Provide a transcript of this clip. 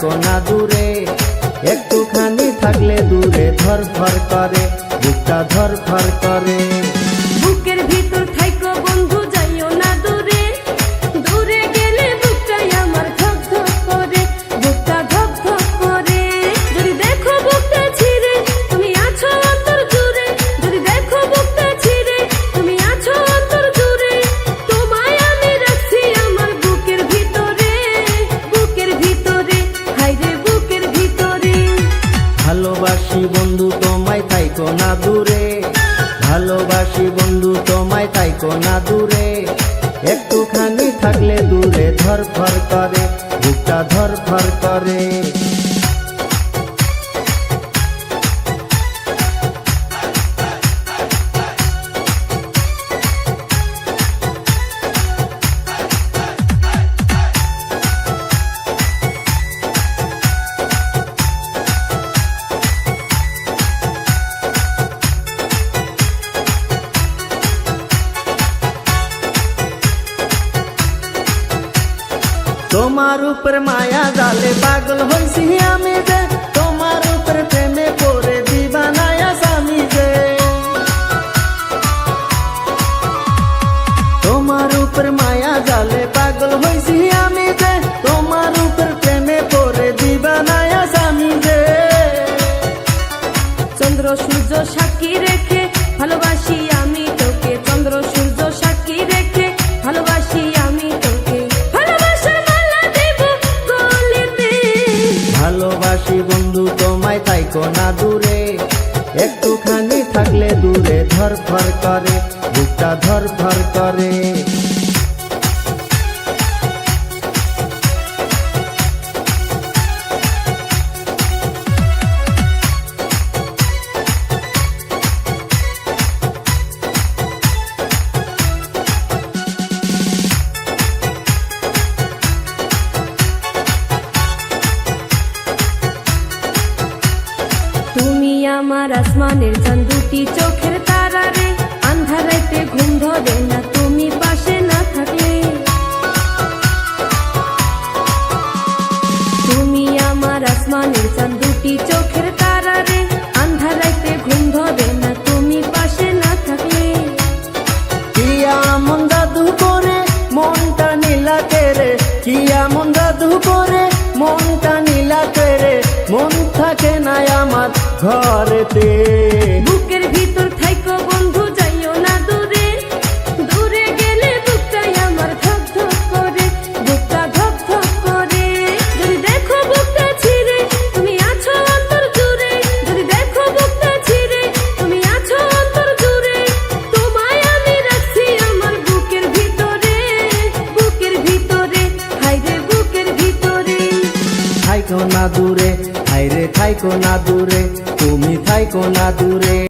থাইকো না দূরে, একটুখানি থাকলে দূরে ধরফর করে, বুকটা ধরফর করে। বুকের ভিতর থাইকো বন্ধু যাইও না দূরে, দূরে গেলে বুকটাই আমার ধক ধক করে, বুকটা ধক ধক করে। যদি দেখো বুকটা ছিঁড়ে তুমি আছো অন্তর জুড়ে, যদি দেখো বুকটা ছিঁড়ে তুমি আছো অন্তর জুড়ে, তোমায় আমি রাখছি আমার বুকের ভিতরে, বুকের ভিতরে, হায়রে বুকের ভিতরে। ভালোবাসি বন্ধু তোমায় থাইকো না দূরে, ভালোবাসি বন্ধু তোমায় থাইকো না দূরে, একটুখানি থাকলে দূরে ধরফর করে, বুকটা ধরফর করে। তোমার উপর মায়া জালে পাগল হইছি আমি যে, তোমার উপর প্রেমে পড়ে দিবানায়া স্বামী যে। তোমার উপর মায়া জালে পাগল হইছি আমি যে, তোমার উপর প্রেমে পড়ে দিবানায়া স্বামী যে। চন্দ্র সূর্য সাক্ষী রেখে ভালোবাসি আমি তোকে, চন্দ্র সূর্য সাক্ষী রেখে ভালোবাসি আমি তোকে, ভালোবাসার মালা দেব গলেতে। ভালোবাসি বন্ধু তোমায় থাইকো না দূরে, একটুখানি থাকলে দূরে ধরফর করে, বুকটা ধরফর করে। তুমি আমার আসমানের চাঁদ, দুটি চোখের তারা রে, আন্ধারাইতে ঘুম ধরে না তুমি পাশে না থাকলে। তুমি আমার আসমানের চাঁদ, দুটি চোখের তারা রে, আন্ধারাইতে ঘুম ধরে না তুমি পাশে না থাকলে। কিয়া মন জাদু করে মনটা নীলা করে, কিয়া মন জাদু করে মনটা নীলা করে, মন থাকে না আমার ঘরেতে। বুকের ভিতর থাইকো বন্ধু যাইও না দূরে, দূরে গেলে বুকটাই আমার ধক ধক করে, বুকটা ধক ধক করে। যদি দেখো বুকটা ছিঁড়ে তুমি আছো অন্তর জুড়ে, যদি দেখো বুকটা ছিঁড়ে তুমি আছো অন্তর জুড়ে, তোমায় আমি রাখছি আমার বুকের ভিতরে, বুকের ভিতরে, হায়রে বুকের ভিতরে। থাইকো না দূরে, হায়রে থাইকো না দূরে, তুমি থাইকো না দূরে।